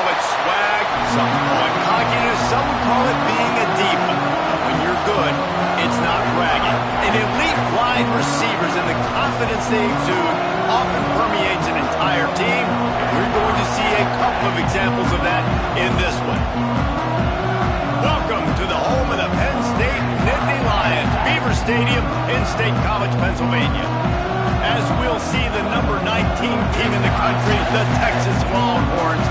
it swag, some call it cockiness, some would call it being a diva. But when you're good, it's not bragging. And elite wide receivers and the confidence they exude often permeates an entire team, and we're going to see a couple of examples of that in this one. Welcome to the home of the Penn State Nittany Lions, Beaver Stadium in State College, Pennsylvania. As we'll see the number 19 team in the country, the Texas Longhorns,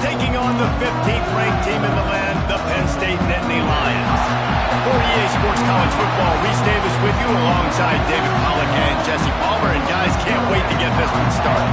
taking on the 15th ranked team in the land, the Penn State Nittany Lions. For EA Sports College Football, Reese Davis with you alongside David Pollack and Jesse Palmer. And guys, can't wait to get this one started.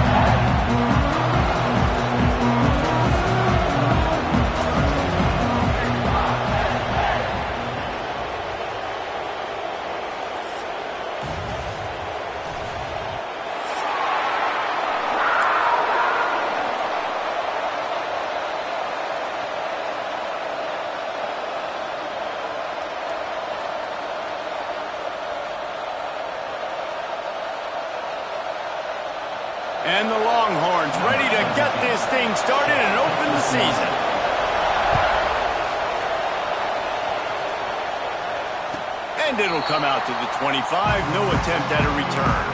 And the Longhorns ready to get this thing started and open the season. And it'll come out to the 25. No attempt at a return.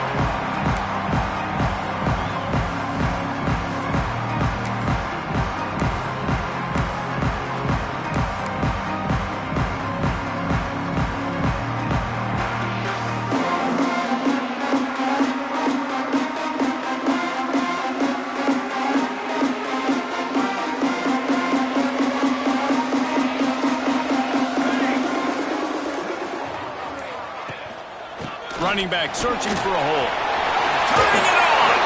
Running back searching for a hole. Turning it on!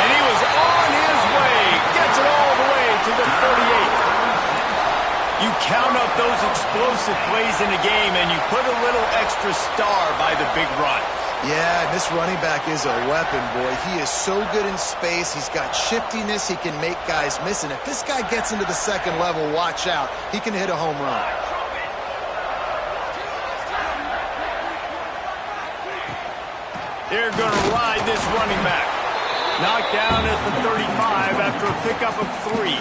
And he was on his way. Gets it all the way to the 38. You count up those explosive plays in a game and you put a little extra star by the big run. Yeah, this running back is a weapon, boy. He is so good in space. He's got shiftiness. He can make guys miss. And if this guy gets into the second level, watch out. He can hit a home run. They're going to ride this running back. Knocked down at the 35 after a pickup of 3.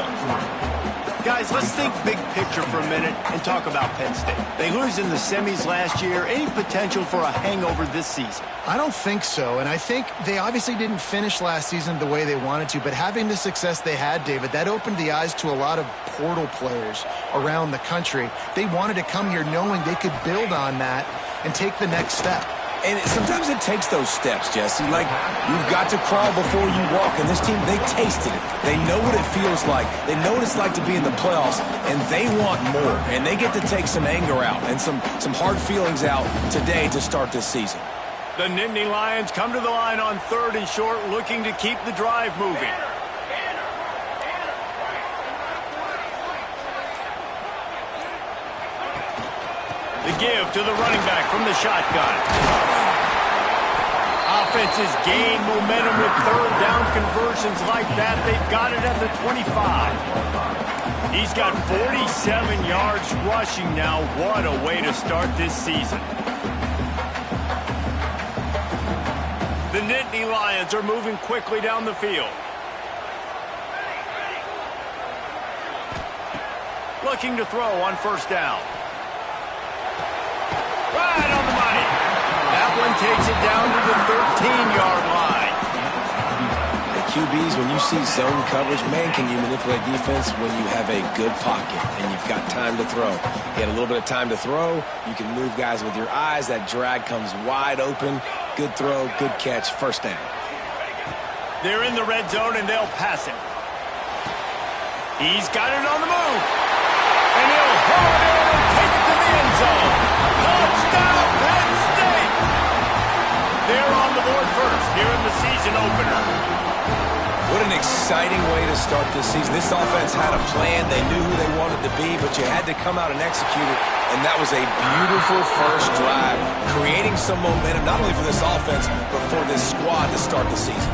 Guys, let's think big picture for a minute and talk about Penn State. They lose in the semis last year. Any potential for a hangover this season? I don't think so, and I think they obviously didn't finish last season the way they wanted to, but having the success they had, David, that opened the eyes to a lot of portal players around the country. They wanted to come here knowing they could build on that and take the next step. And sometimes it takes those steps, Jesse. Like, you've got to crawl before you walk. And this team, they tasted it. They know what it feels like. They know what it's like to be in the playoffs, and they want more. And they get to take some anger out and some hard feelings out today to start this season. The Nittany Lions come to the line on 3rd and short, looking to keep the drive moving. The give to the running back from the shotgun. Offenses gain momentum with 3rd down conversions like that. They've got it at the 25. He's got 47 yards rushing now. What a way to start this season. The Nittany Lions are moving quickly down the field. Looking to throw on 1st down. Right on the money. That one takes it down to the 13-yard line. The QBs, when you see zone coverage, man, can you manipulate defense when you have a good pocket and you've got time to throw. You had a little bit of time to throw. You can move guys with your eyes. That drag comes wide open. Good throw, good catch, 1st down. They're in the red zone, and they'll pass it. He's got it on the move. And he'll hold it and take it to the end zone. Touchdown, Penn State! They're on the board first here in the season opener. What an exciting way to start this season. This offense had a plan. They knew who they wanted to be, but you had to come out and execute it. And that was a beautiful first drive, creating some momentum, not only for this offense, but for this squad to start the season.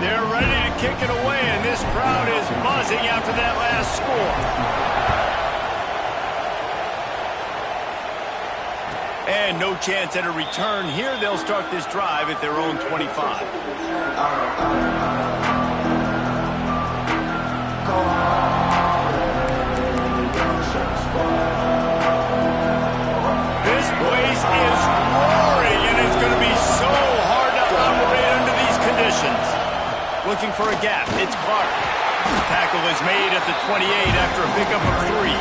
They're ready to kick it away, and this crowd is buzzing after that last score. And no chance at a return here. They'll start this drive at their own 25. This place is roaring, and it's going to be so hard to operate under these conditions. Looking for a gap. It's Clark. The tackle is made at the 28 after a pickup of 3.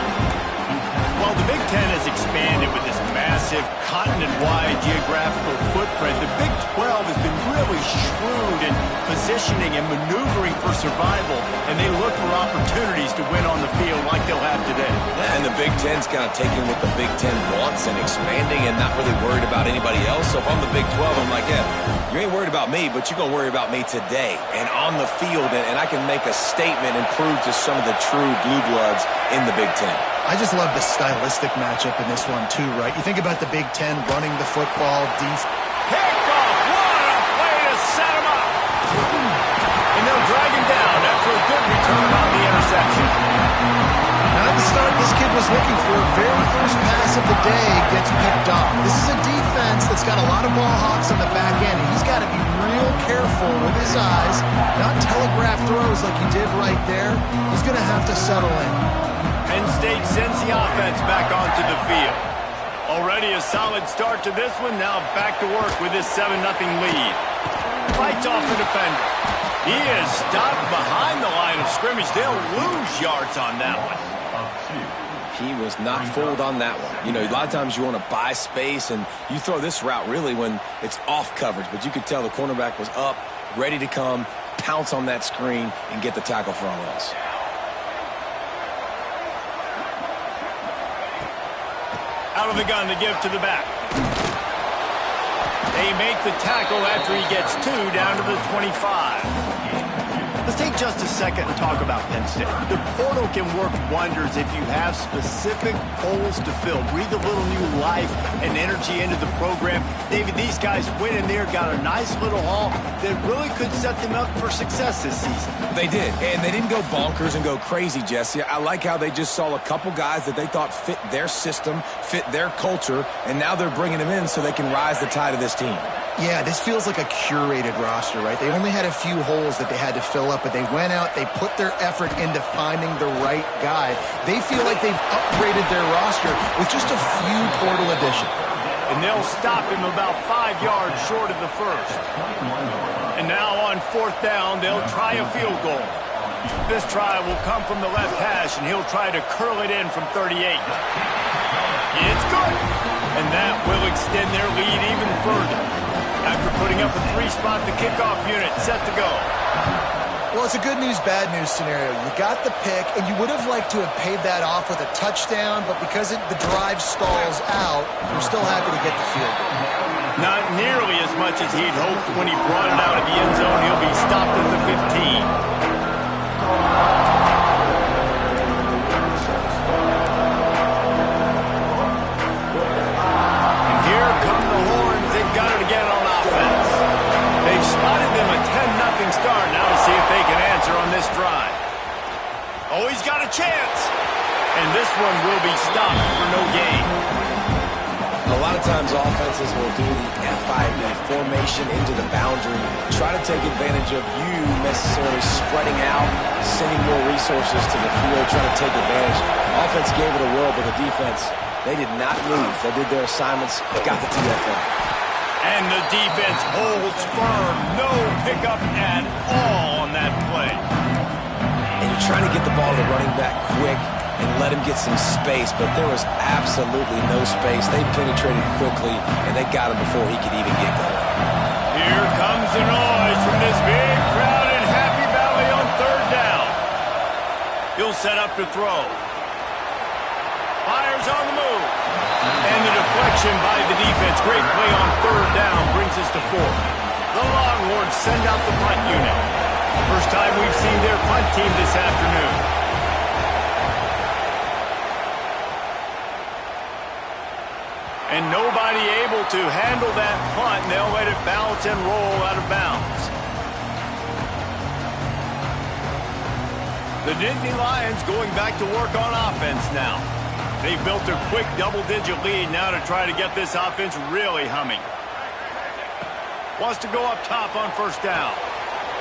Well, the Big Ten has expanded with this massive continent-wide geographical footprint. The Big 12 has been really shrewd in positioning and maneuvering for survival, and they look for opportunities to win on the field like they'll have today. Yeah, and the Big Ten's kind of taking what the Big Ten wants and expanding and not really worried about anybody else. So if I'm the Big 12, I'm like, yeah, you ain't worried about me, but you're going to worry about me today and on the field, and I can make a statement and prove to some of the true blue bloods in the Big Ten. I just love the stylistic matchup in this one, too, right? You think about the Big Ten running the football, Picked off! What a play to set him up! And they'll drag him down after a good return on the interception. Now at the start, this kid was looking for a very first pass of the day gets picked off. This is a defense that's got a lot of ball hawks on the back end, and he's got to be real careful with his eyes, not telegraph throws like he did right there. He's going to have to settle in. Penn State sends the offense back onto the field. Already a solid start to this one. Now back to work with this 7-0 lead. Fights off the defender. He is stopped behind the line of scrimmage. They'll lose yards on that one. He was not fooled on that one. You know, a lot of times you want to buy space, and you throw this route really when it's off coverage. But you could tell the cornerback was up, ready to come, pounce on that screen, and get the tackle for a loss. Out of the gun to give to the back. They make the tackle after he gets 2 down to the 25. Let's take just a second and talk about Penn State. The portal can work wonders if you have specific holes to fill. Breathe a little new life and energy into the program. David, these guys went in there, got a nice little haul that really could set them up for success this season. They did, and they didn't go bonkers and go crazy, Jesse. I like how they just saw a couple guys that they thought fit their system, fit their culture, and now they're bringing them in so they can rise the tide of this team. Yeah, this feels like a curated roster, right? They only had a few holes that they had to fill up, but they went out, they put their effort into finding the right guy. They feel like they've upgraded their roster with just a few portal additions. And they'll stop him about 5 yards short of the first. And now on 4th down, they'll try a field goal. This try will come from the left hash, and he'll try to curl it in from 38. It's good. And that will extend their lead even further. After putting up a 3-spot, the kickoff unit set to go. Well, it's a good news, bad news scenario. You got the pick, and you would have liked to have paid that off with a touchdown, but because the drive stalls out, you're still happy to get the field goal. Not nearly as much as he'd hoped when he brought it out of the end zone. He'll be stopped at the 15. Spotted them a 10-0 start. Now to see if they can answer on this drive. Oh, he's got a chance. And this one will be stopped for no gain. A lot of times offenses will do the F5 formation into the boundary, try to take advantage of you necessarily spreading out, sending more resources to the field, trying to take advantage. Offense gave it a whirl, but the defense, they did not move. They did their assignments, got the TFL. And the defense holds firm. No pickup at all on that play. And you're trying to get the ball to the running back quick and let him get some space, but there was absolutely no space. They penetrated quickly, and they got him before he could even get going. Here comes the noise from this big crowd in Happy Valley on 3rd down. He'll set up to throw. Fires on the move. And the deflection by the defense. Great play on 3rd down brings us to 4th. The Longhorns send out the punt unit. First time we've seen their punt team this afternoon. And nobody able to handle that punt, and they'll let it bounce and roll out of bounds. The Nittany Lions going back to work on offense now. They built a quick double-digit lead now to try to get this offense really humming. Wants to go up top on first down.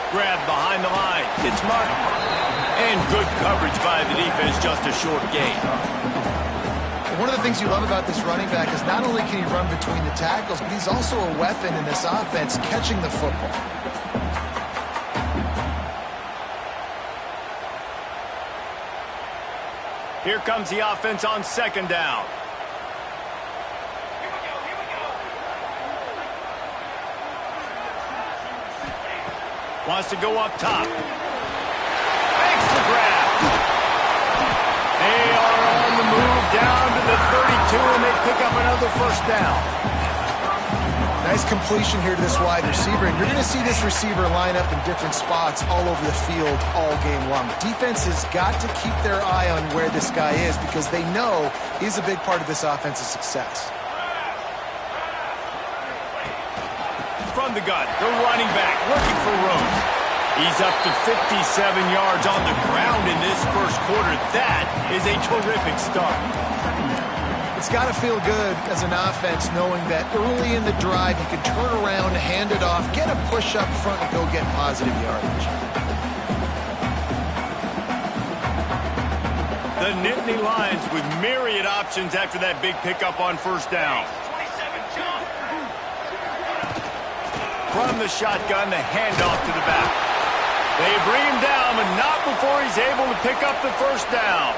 Grab behind the line. It's marked. And good coverage by the defense, just a short gain. One of the things you love about this running back is not only can he run between the tackles, but he's also a weapon in this offense catching the football. Here comes the offense on second down. Wants to go up top. Makes the grab. They are on the move down to the 32, and they pick up another first down. Nice completion here to this wide receiver, and you're going to see this receiver line up in different spots all over the field all game long. Defense has got to keep their eye on where this guy is because they know he's a big part of this offense's success. From the gun, the running back looking for room. He's up to 57 yards on the ground in this first quarter. That is a terrific start. It's got to feel good as an offense knowing that early in the drive you can turn around, hand it off, get a push up front, and go get positive yardage. The Nittany Lions with myriad options after that big pickup on first down. From the shotgun, the handoff to the back. They bring him down, but not before he's able to pick up the first down.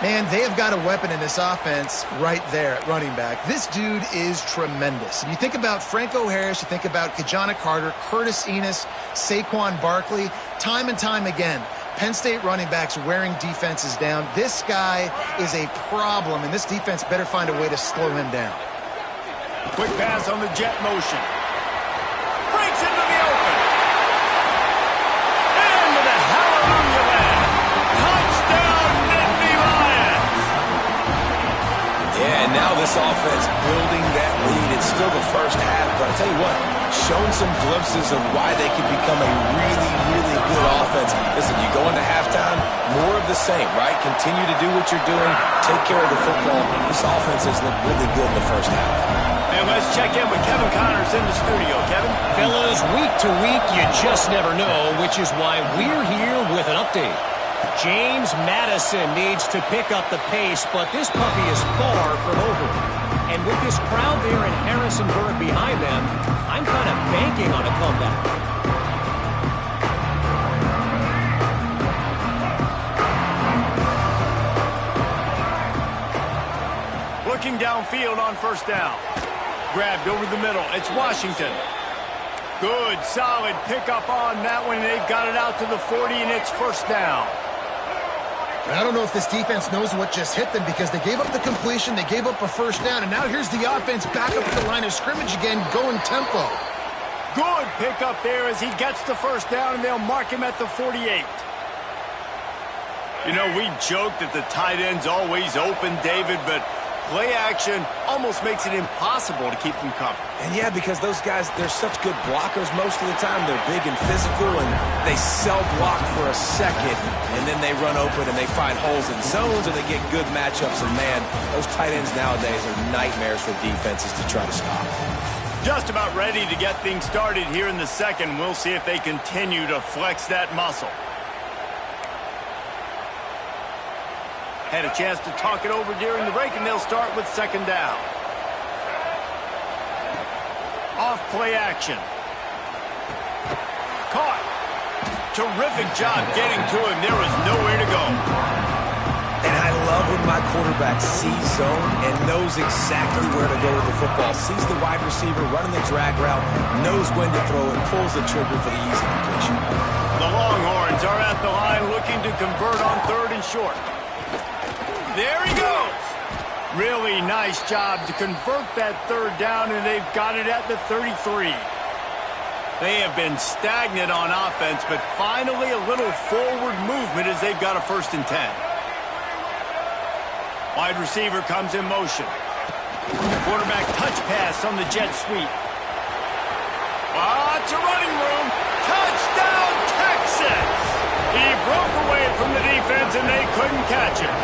Man, they have got a weapon in this offense right there at running back. This dude is tremendous. And you think about Franco Harris, you think about Kajana Carter, Curtis Enos, Saquon Barkley, time and time again, Penn State running backs wearing defenses down. This guy is a problem, and this defense better find a way to slow him down. Quick pass on the jet motion. Breaks into the open. And with a hallelujah land. Touchdown, Nittany Lions. Yeah, and now this offense building that lead. It's still the first half, but I'll tell you what, shown some glimpses of why they could become a really, really good offense. Listen, you go into halftime, more of the same, right? Continue to do what you're doing. Take care of the football. This offense has looked really good in the first half. And let's check in with Kevin Connors in the studio. Kevin? Fellas, week to week, you just never know, which is why we're here with an update. James Madison needs to pick up the pace, but this puppy is far from over. And with this crowd there in Harrisonburg behind them, I'm kind of banking on a comeback. Looking downfield on first down. Grabbed over the middle. It's Washington. Good, solid pickup on that one. They've got it out to the 40, and it's first down. I don't know if this defense knows what just hit them because they gave up the completion, they gave up a first down, and now here's the offense back up at the line of scrimmage again, going tempo. Good pickup there as he gets the first down, and they'll mark him at the 48. You know, we joke that the tight end's always open, David, but play action almost makes it impossible to keep them covered. And yeah, because those guys, they're such good blockers most of the time. They're big and physical, and they sell block for a second, and then they run open and they find holes in zones, and they get good matchups. And man, those tight ends nowadays are nightmares for defenses to try to stop. Just about ready to get things started here in the second. We'll see if they continue to flex that muscle. Had a chance to talk it over during the break, and they'll start with second down. Off play action. Caught. Terrific job getting to him. There was nowhere to go. And I love when my quarterback sees zone and knows exactly where to go with the football. Sees the wide receiver running the drag route, knows when to throw it, pulls the trigger for the easy completion. The Longhorns are at the line looking to convert on third and short. There he goes. Really nice job to convert that third down, and they've got it at the 33. They have been stagnant on offense, but finally a little forward movement as they've got a 1st and 10. Wide receiver comes in motion. Quarterback touch pass on the jet sweep. Lots of running room. Touchdown, Texas! He broke away from the defense, and they couldn't catch him.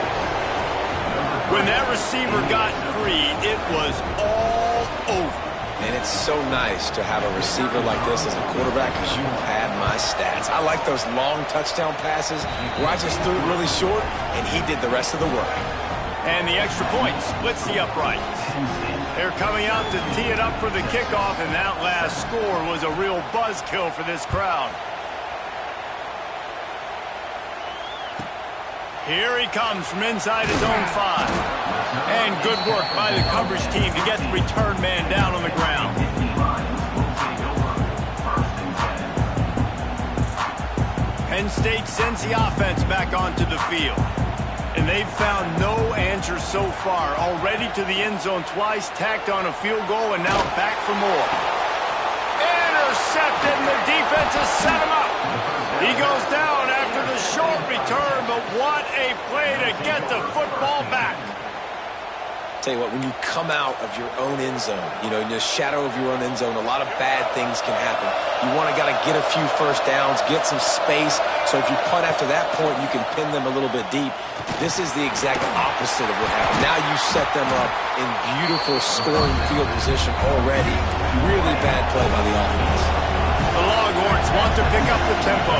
When that receiver got free, it was all over. And it's so nice to have a receiver like this as a quarterback because you had my stats. I like those long touchdown passes where I just threw it really short and he did the rest of the work. And the extra point splits the uprights. They're coming out to tee it up for the kickoff, and that last score was a real buzzkill for this crowd. Here he comes from inside his own 5. And good work by the coverage team to get the return man down on the ground. Penn State sends the offense back onto the field. And they've found no answer so far. Already to the end zone twice, tacked on a field goal, and now back for more. Intercepted, and the defense has set him up. He goes down after the short return, but what a play to get the football back. Tell you what, when you come out of your own end zone, in the shadow of your own end zone, a lot of bad things can happen. You want to get a few first downs, get some space, so if you punt after that point, you can pin them a little bit deep. This is the exact opposite of what happened. Now you set them up in beautiful scoring field position already. Really bad play by the offense. The Longhorns want to pick up the tempo.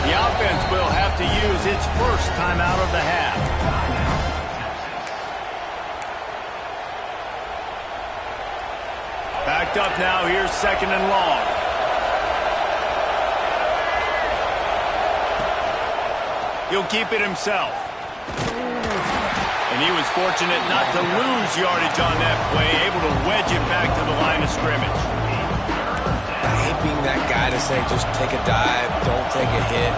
The offense will have to use its first time out of the half. Backed up now, here's 2nd and long. He'll keep it himself. And he was fortunate not to lose yardage on that play, able to wedge it back to the line of scrimmage. I hate being that guy to say just take a dive, don't take a hit.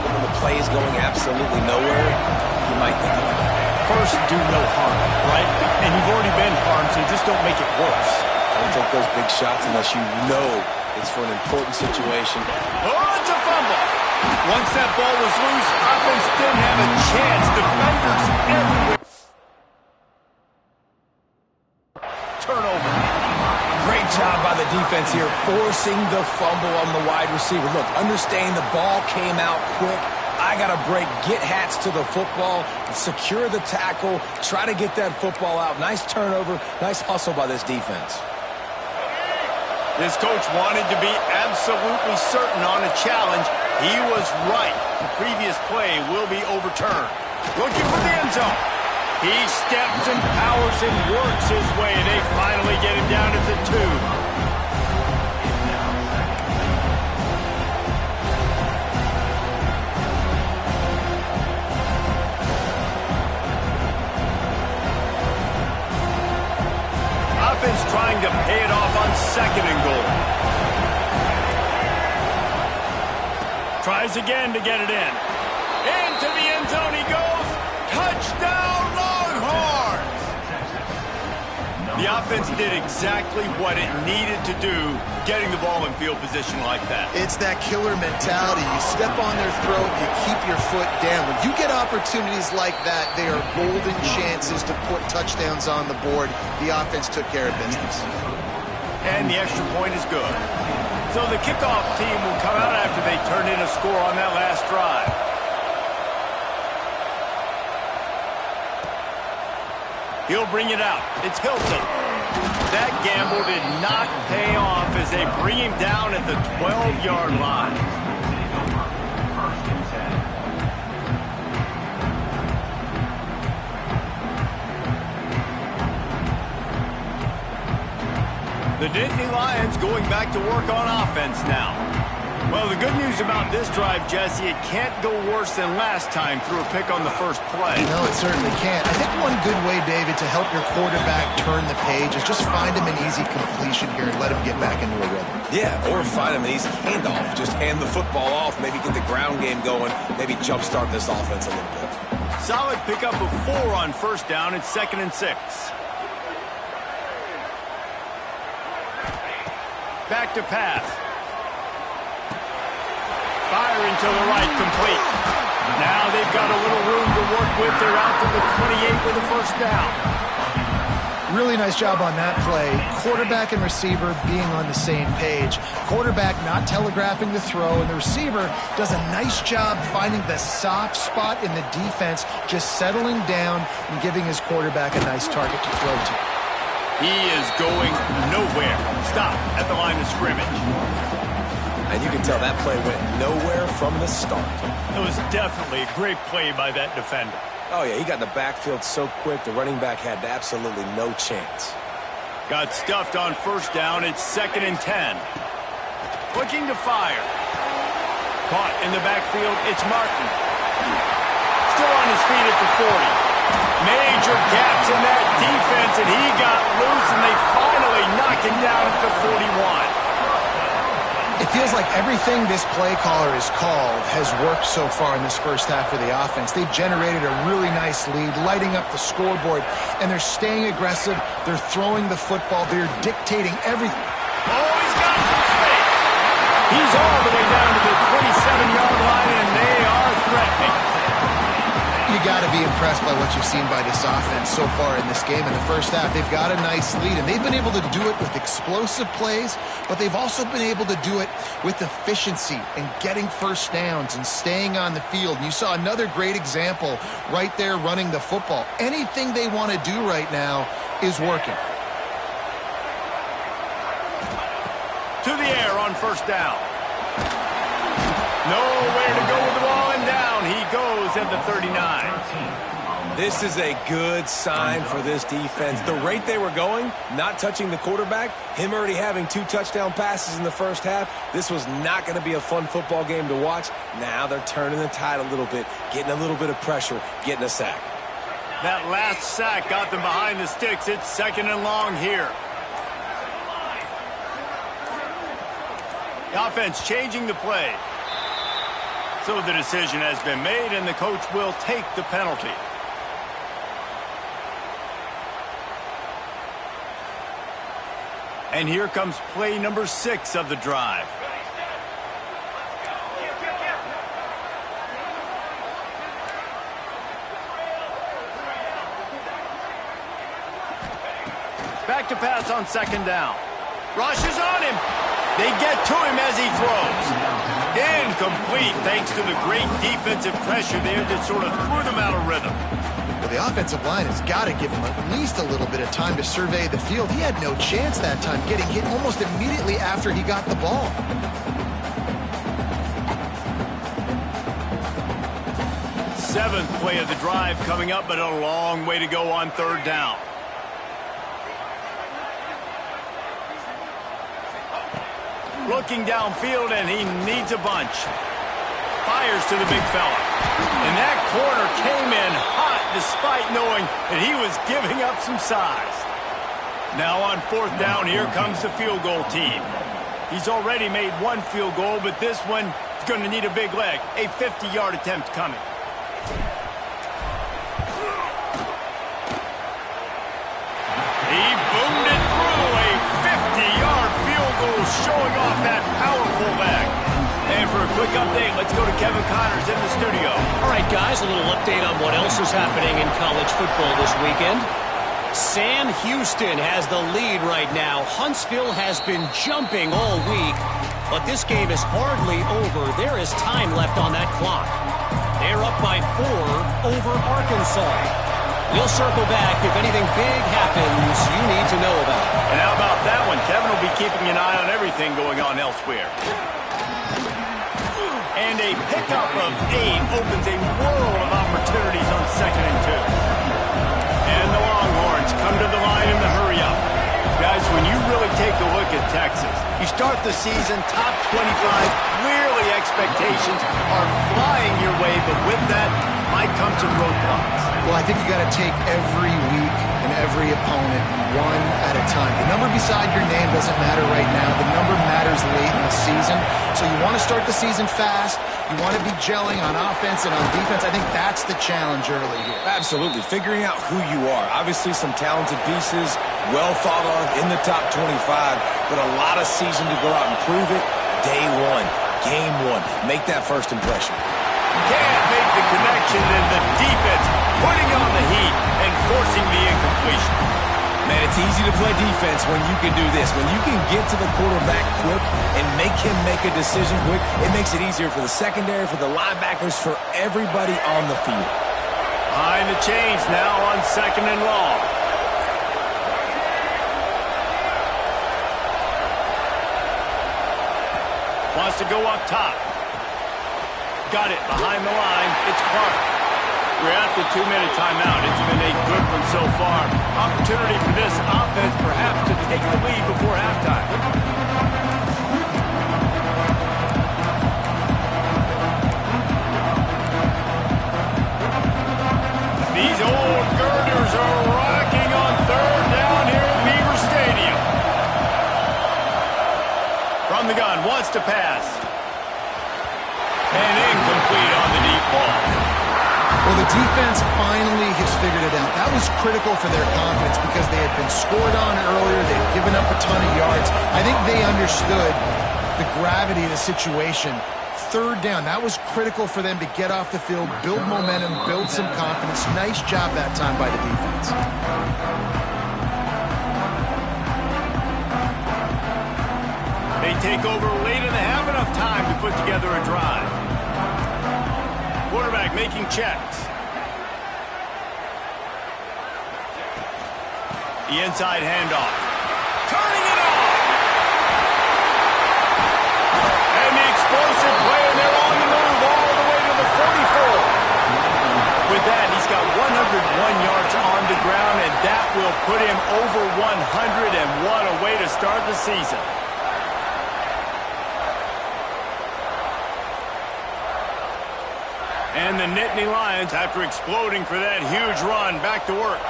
But when the play is going absolutely nowhere, you might think about it. First, do no harm, right? And you've already been harmed, so just don't make it worse. Don't take those big shots unless you know it's for an important situation. Oh, it's a fumble. Once that ball was loose, offense didn't have a chance. Defenders everywhere. Turnover. Great job by the defense here, forcing the fumble on the wide receiver. Look, understand the ball came out quick. I got to break, get hats to the football, secure the tackle, try to get that football out. Nice turnover, nice hustle by this defense. This coach wanted to be absolutely certain on a challenge. He was right. The previous play will be overturned. Looking for the end zone. He steps and powers and works his way. They finally get him down at the 2. Offense trying to pay it off on 2nd and goal. Tries again to get it in. Into the end zone he goes. Touchdown, Longhorns! The offense did exactly what it needed to do, getting the ball in field position like that. It's that killer mentality. You step on their throat, you keep your foot down. When you get opportunities like that, they are golden chances to put touchdowns on the board. The offense took care of business. And the extra point is good. So the kickoff team will come out after they turn in a score on that last drive. He'll bring it out. It's Hilton. That gamble did not pay off as they bring him down at the 12-yard line. The Nittany Lions going back to work on offense now. Well, the good news about this drive, Jesse, it can't go worse than last time through a pick on the first play. No, it certainly can't. I think one good way, David, to help your quarterback turn the page is just find him an easy completion here and let him get back into a rhythm. Yeah, or find him an easy handoff. Just hand the football off, maybe get the ground game going, maybe jumpstart this offense a little bit. Solid pickup of 4 on first down. It's 2nd and 6. Back to pass. Firing to the right, complete. Now they've got a little room to work with. They're out to the 28 with a first down. Really nice job on that play. Quarterback and receiver being on the same page. Quarterback not telegraphing the throw, and the receiver does a nice job finding the soft spot in the defense, just settling down and giving his quarterback a nice target to throw to. He is going nowhere. Stop at the line of scrimmage. And you can tell that play went nowhere from the start. It was definitely a great play by that defender. Oh, yeah, he got in the backfield so quick, the running back had absolutely no chance. Got stuffed on first down. It's 2nd and 10. Looking to fire. Caught in the backfield. It's Martin. Still on his feet at the 40. Major gaps in that defense, and he got loose, and they finally knock him down at the 41. It feels like everything this play caller has called has worked so far in this first half for the offense. They've generated a really nice lead, lighting up the scoreboard, and they're staying aggressive. They're throwing the football. They're dictating everything. Oh, he's got some space. He's all the way down to the 27-yard line, and they are threatening. You got to be impressed by what you've seen by this offense so far in this game. In the first half, they've got a nice lead, and they've been able to do it with explosive plays, but they've also been able to do it with efficiency and getting first downs and staying on the field. And you saw another great example right there running the football. Anything they want to do right now is working. To the air on first down. Nowhere to go with the ball, and down he goes at the 39. This is a good sign for this defense. The rate they were going, not touching the quarterback, him already having 2 touchdown passes in the first half, this was not going to be a fun football game to watch. Now they're turning the tide a little bit, getting a little bit of pressure, getting a sack. That last sack got them behind the sticks. It's 2nd and long here. The offense changing the play. So the decision has been made, and the coach will take the penalty. And here comes play number 6 of the drive. Back to pass on 2nd down. Rushes on him. They get to him as he throws. Incomplete thanks to the great defensive pressure there that sort of threw them out of rhythm. Well, the offensive line has got to give him at least a little bit of time to survey the field. He had no chance that time, getting hit almost immediately after he got the ball. Seventh play of the drive coming up, but a long way to go on 3rd down. Looking downfield, and he needs a bunch. Fires to the big fella. And that corner came in hot despite knowing that he was giving up some size. Now on 4th down, here comes the field goal team. He's already made 1 field goal, but this one is going to need a big leg. A 50-yard attempt coming. He boomed it through. A 50-yard field goal showing off that powerful leg. And for a quick update, let's go to Kevin Connors in the studio. All right, guys, a little update on what else is happening in college football this weekend. Sam Houston has the lead right now. Huntsville has been jumping all week, but this game is hardly over. There is time left on that clock. They're up by 4 over Arkansas. We'll circle back if anything big happens you need to know about. And how about that one? Kevin will be keeping an eye on everything going on elsewhere. And a pickup of 8 opens a world of opportunities on 2nd and 2. And the Longhorns come to the line in the hurry-up. Guys, when you really take a look at Texas, you start the season top 25. Clearly expectations are flying your way, but with that might come some roadblocks. Well, I think you got to take every week and every opponent one at a time. The number beside your name doesn't matter right now. The number matters late in the season. So you want to start the season fast. You want to be gelling on offense and on defense. I think that's the challenge early here. Absolutely. Figuring out who you are. Obviously some talented pieces, well thought of in the top 25, but a lot of season to go out and prove it. Day 1, game 1. Make that first impression. Can't make the connection, and the defense putting on the heat and forcing the incompletion. Man, it's easy to play defense when you can do this. When you can get to the quarterback quick and make him make a decision quick, it makes it easier for the secondary, for the linebackers, for everybody on the field. Behind the chains now on 2nd and long. Wants to go up top. Got it behind the line. It's Clark. We're at the 2-minute timeout. It's been a good one so far. Opportunity for this offense perhaps to take the lead before halftime. These old girders are rocking on 3rd down here at Beaver Stadium. From the gun, wants to pass. And incomplete on the deep ball. Well, the defense finally has figured it out. That was critical for their confidence because they had been scored on earlier. They had given up a ton of yards. I think they understood the gravity of the situation. 3rd down, that was critical for them to get off the field, build momentum, build some confidence. Nice job that time by the defense. They take over late and they have enough time to put together a drive. Quarterback making checks. The inside handoff. Turning it on! And the explosive play, and they're on the move all the way to the 44. With that, he's got 101 yards on the ground, and that will put him over 100, and what a way to start the season. And the Nittany Lions, after exploding for that huge run, back to work.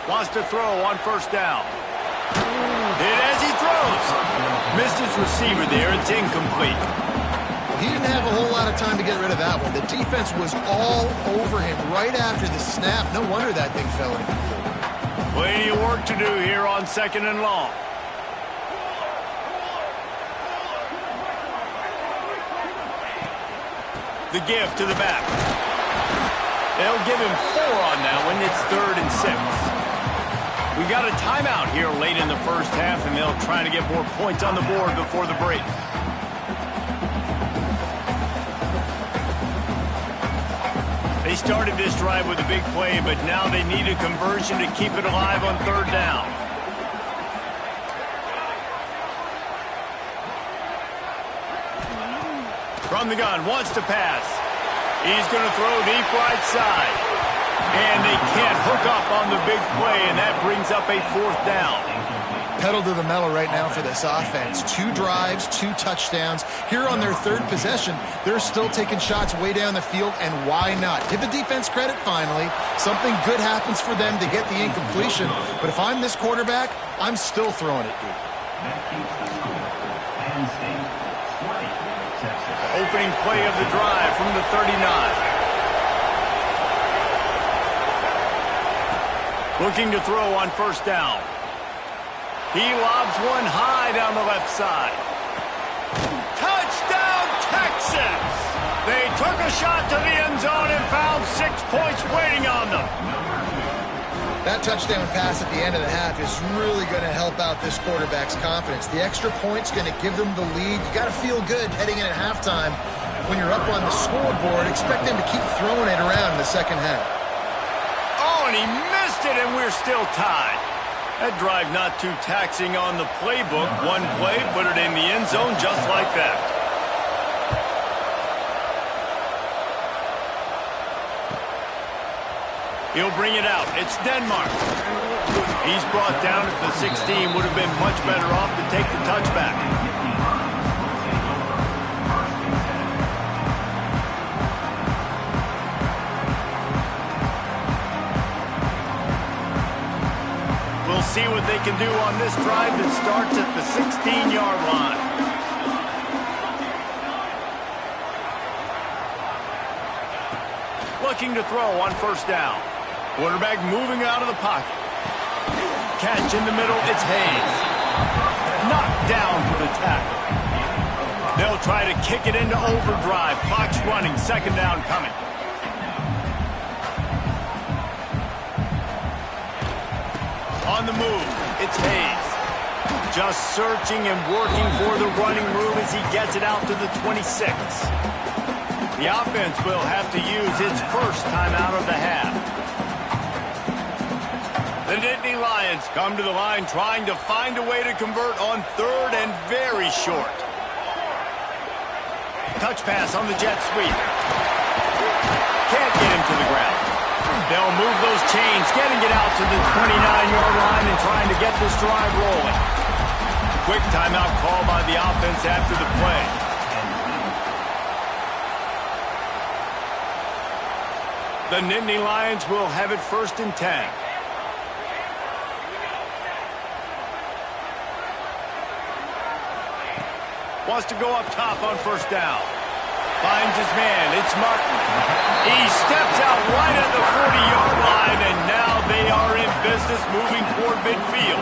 Wants to throw on 1st down. Hit as he throws. Missed his receiver there. It's incomplete. He didn't have a whole lot of time to get rid of that one. The defense was all over him right after the snap. No wonder that thing fell in. Plenty of work to do here on 2nd and long. The give to the back. They'll give him 4 on that one. It's 3rd and 6. We got a timeout here late in the 1st half, and they'll try to get more points on the board before the break. They started this drive with a big play, but now they need a conversion to keep it alive on 3rd down. From the gun, wants to pass. He's going to throw deep right side. And they can't hook up on the big play, and that brings up a 4th down. Pedal to the metal right now for this offense. 2 drives, 2 touchdowns. Here on their 3rd possession, they're still taking shots way down the field, and why not? Give the defense credit finally. Something good happens for them to get the incompletion, but if I'm this quarterback, I'm still throwing it deep. Opening play of the drive from the 39. Looking to throw on 1st down. He lobs one high down the left side. Touchdown, Texas! They took a shot to the end zone and found 6 points waiting on them. That touchdown pass at the end of the half is really going to help out this quarterback's confidence. The extra point's going to give them the lead. You got to feel good heading in at halftime. When you're up on the scoreboard, expect them to keep throwing it around in the 2nd half. Oh, and he missed it, and we're still tied. That drive not too taxing on the playbook. One play, put it in the end zone just like that. He'll bring it out. It's Denmark. He's brought down at the 16. Would have been much better off to take the touchback. We'll see what they can do on this drive that starts at the 16-yard line. Looking to throw on 1st down. Quarterback moving out of the pocket. Catch in the middle, it's Hayes. Knocked down for the tackle. They'll try to kick it into overdrive. Clock's running. Second down coming. On the move, it's Hayes. Just searching and working for the running room as he gets it out to the 26. The offense will have to use its first timeout of the half. The Nittany Lions come to the line trying to find a way to convert on third and very short. Touch pass on the jet sweep. Can't get him to the ground. They'll move those chains, getting it out to the 29-yard line and trying to get this drive rolling. Quick timeout call by the offense after the play. The Nittany Lions will have it 1st and 10. Wants to go up top on 1st down. Finds his man. It's Martin. He steps out right at the 40-yard line, and now they are in business moving toward midfield.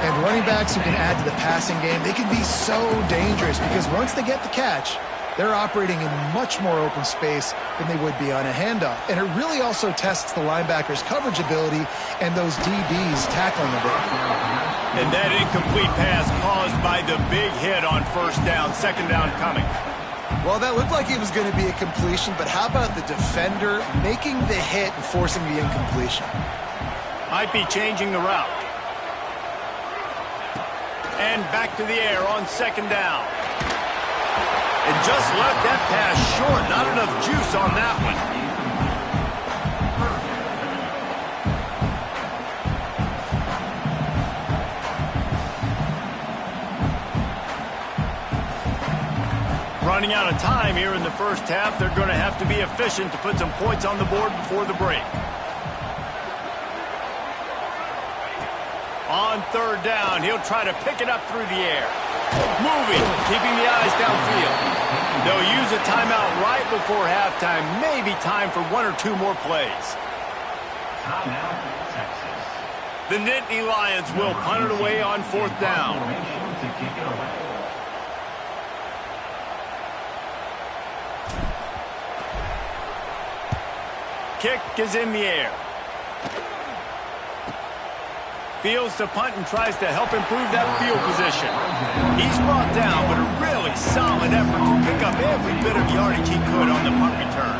And running backs who can add to the passing game, they can be so dangerous because once they get the catch, they're operating in much more open space than they would be on a handoff. And it really also tests the linebackers' coverage ability and those DBs tackling a bit. And that incomplete pass caused by the big hit on 1st down. 2nd down coming. Well, that looked like it was going to be a completion, but how about the defender making the hit and forcing the incompletion? Might be changing the route. And back to the air on 2nd down. And just left that pass short. Not enough juice on that one. Running out of time here in the 1st half. They're going to have to be efficient to put some points on the board before the break. On 3rd down, he'll try to pick it up through the air. Moving, keeping the eyes downfield. They'll use a timeout right before halftime. Maybe time for 1 or 2 more plays. Timeout, Texas. The Nittany Lions will punt it away on 4th down. To kick it away. Kick is in the air. Fields to punt and tries to help improve that field position. He's brought down, but a really solid effort to pick up every bit of yardage he could on the punt return.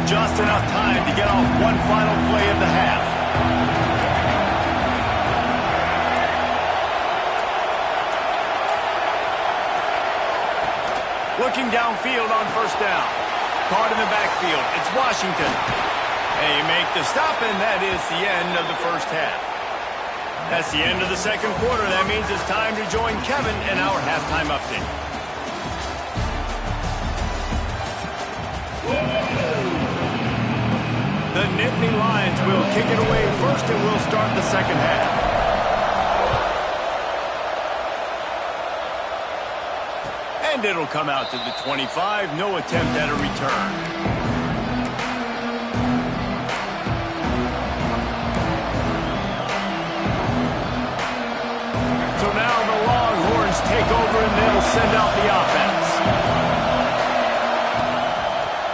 Just enough time to get off one final play of the half. Looking downfield on 1st down. Caught in the backfield. It's Washington. They make the stop, and that is the end of the 1st half. That's the end of the 2nd quarter. That means it's time to join Kevin in our halftime update. The Nittany Lions will kick it away first, and we'll start the 2nd half. And it'll come out to the 25. No attempt at a return. Take over and they'll send out the offense.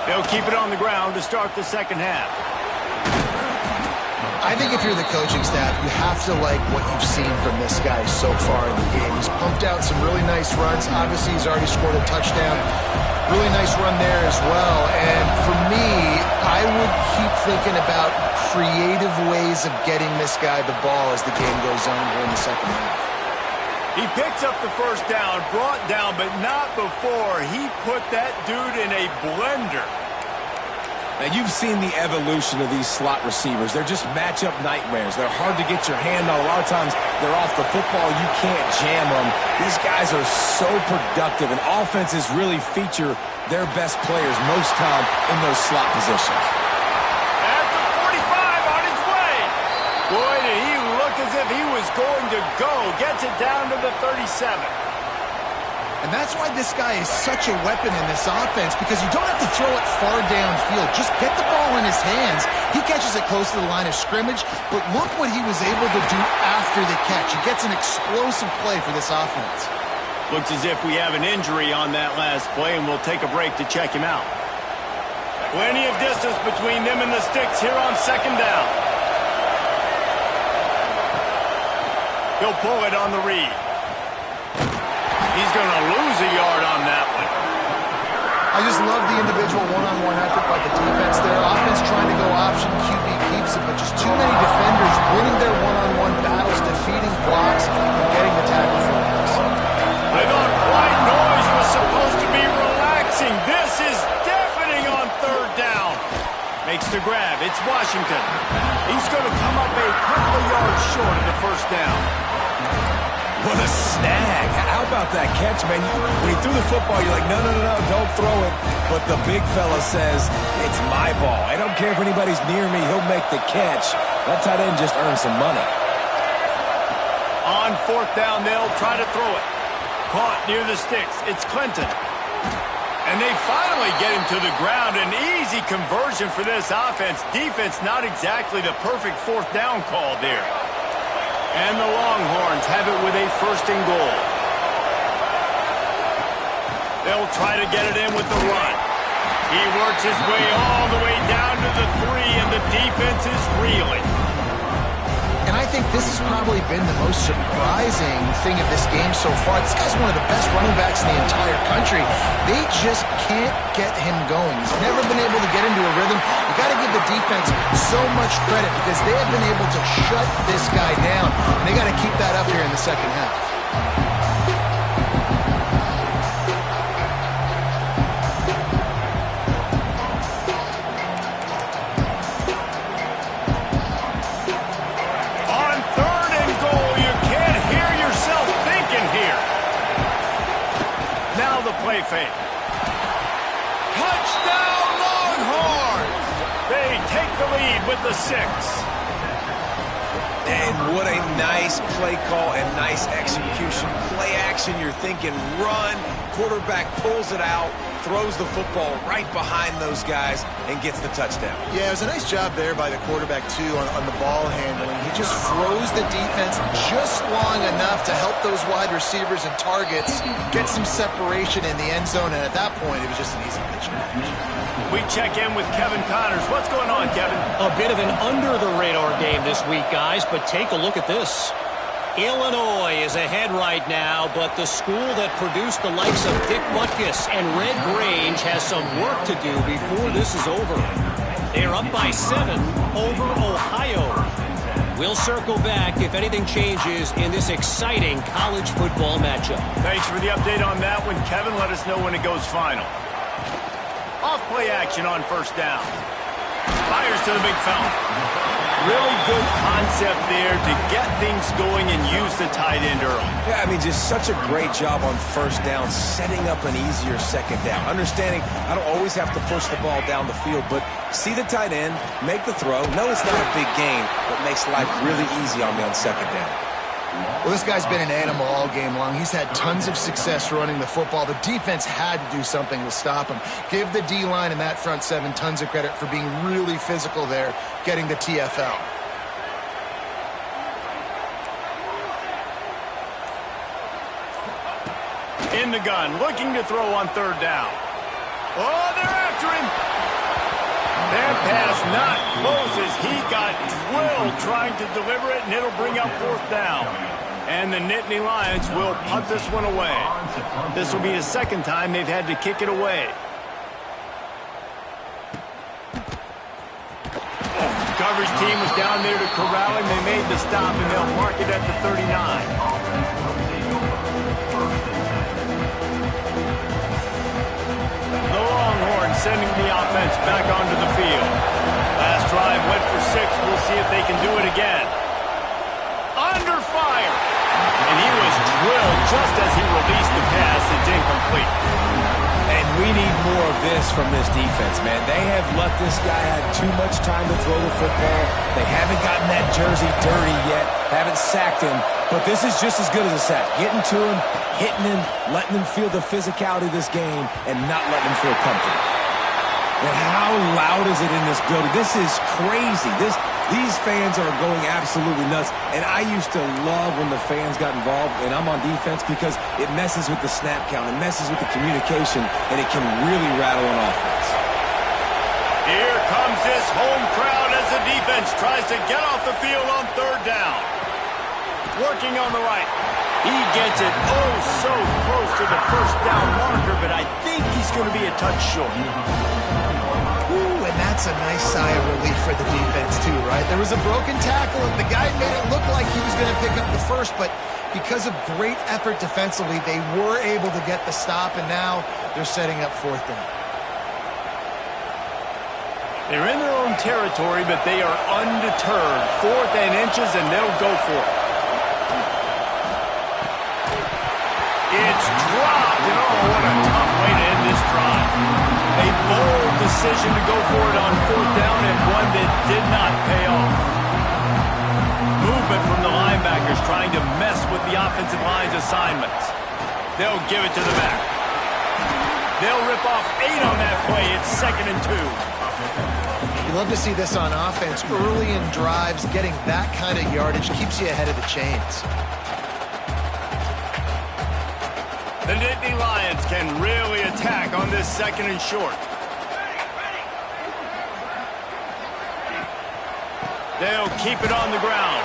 They'll keep it on the ground to start the 2nd half. I think if you're the coaching staff, you have to like what you've seen from this guy so far in the game. He's pumped out some really nice runs. Obviously, he's already scored a touchdown. Really nice run there as well. And for me, I would keep thinking about creative ways of getting this guy the ball as the game goes on here in the 2nd half. He picks up the 1st down, brought down, but not before he put that dude in a blender. Now, you've seen the evolution of these slot receivers. They're just matchup nightmares. They're hard to get your hand on. A lot of times, they're off the football. You can't jam them. These guys are so productive, and offenses really feature their best players most time in those slot positions. At the 45 on his way. Boy, did he look as if he was going to go. Gets it down to the 37. And that's why this guy is such a weapon in this offense, because you don't have to throw it far downfield. Just get the ball in his hands. He catches it close to the line of scrimmage, but look what he was able to do after the catch. He gets an explosive play for this offense. Looks as if we have an injury on that last play, and we'll take a break to check him out. Plenty of distance between them and the sticks here on second down. He'll pull it on the read. He's going to lose a yard on that one. I just love the individual one-on-one effort by the defense there. Offense trying to go option, QB keeps it, but just too many defenders winning their one-on-one battles, defeating blocks, and getting the tackle for loss. I thought white noise was supposed to be relaxing. This is deafening on third down. Makes the grab. It's Washington. He's going to come up a couple of yards short of the first down. What a snag. How about that catch, man? When he threw the football, you're like, no, don't throw it. But the big fella says, it's my ball. I don't care if anybody's near me. He'll make the catch. That tight end just earned some money. On fourth down, they'll try to throw it. Caught near the sticks. It's Clinton. And they finally get him to the ground. An easy conversion for this offense. Defense not exactly the perfect fourth down call there. And the Longhorns have it with a first and goal. They'll try to get it in with the run. He works his way all the way down to the 3, and the defense is reeling. And I think this has probably been the most surprising thing of this game so far. This guy's one of the best running backs in the entire country. They just can't get him going. He's never been able to get into a rhythm. You got to give the defense so much credit because they have been able to shut this guy down. And they got to keep that up here in the second half. Play fake. Touchdown Longhorns! They take the lead with the 6. And what a nice play call and nice execution. Play action, you're thinking run. Quarterback pulls it out, throws the football right behind those guys, and gets the touchdown. Yeah, it was a nice job there by the quarterback, too, on the ball handling. He just froze the defense just long enough to help those wide receivers and targets get some separation in the end zone, and at that point, it was just an easy pitch. We check in with Kevin Connors. What's going on, Kevin? A bit of an under-the-radar game this week, guys, but take a look at this. Illinois is ahead right now, but the school that produced the likes of Dick Butkus and Red Grange has some work to do before this is over. They're up by 7 over Ohio. We'll circle back if anything changes in this exciting college football matchup. Thanks for the update on that one, Kevin. Let us know when it goes final. Off-play action on first down. Fires to the big fella. Really good concept there to get things going and use the tight end early. Yeah, I mean, just such a great job on first down, setting up an easier second down. Understanding I don't always have to push the ball down the field, but see the tight end, make the throw. No, it's not a big gain, but makes life really easy on me on second down. Well, this guy's been an animal all game long. He's had tons of success running the football. The defense had to do something to stop him. Give the D-line and that front 7 tons of credit for being really physical there, getting the TFL. In the gun, looking to throw on third down. Oh, they're after him. That pass not close as he got drilled trying to deliver it, and it'll bring up fourth down. And the Nittany Lions will punt this one away. This will be the second time they've had to kick it away. The coverage team was down there to corral him. They made the stop, and they'll mark it at the 39. Sending the offense back onto the field. Last drive went for 6. We'll see if they can do it again. Under fire. And he was drilled just as he released the pass. It's incomplete. And we need more of this from this defense, man. They have let this guy have too much time to throw the football. They haven't gotten that jersey dirty yet, haven't sacked him, but this is just as good as a sack. Getting to him, hitting him, letting him feel the physicality of this game, and not letting him feel comfortable. And how loud is it in this building? This is crazy. These fans are going absolutely nuts. And I used to love when the fans got involved, and I'm on defense, because it messes with the snap count, it messes with the communication, and it can really rattle an offense. Here comes this home crowd as the defense tries to get off the field on third down. Working on the right. He gets it oh so close to the first down marker, but I think he's going to be a touch short. Ooh, and that's a nice sigh of relief for the defense too, right? There was a broken tackle, and the guy made it look like he was going to pick up the first, but because of great effort defensively, they were able to get the stop, and now they're setting up fourth down. They're in their own territory, but they are undeterred. 4th and inches, and they'll go for it. It's dropped, and oh, what a tough way to end this drive. A bold decision to go for it on 4th down, and one that did not pay off. Movement from the linebackers trying to mess with the offensive line's assignments. They'll give it to the back. They'll rip off 8 on that play. It's 2nd and 2. You love to see this on offense. Early in drives, getting that kind of yardage keeps you ahead of the chains. The Nittany Lions can really attack on this 2nd and short. They'll keep it on the ground.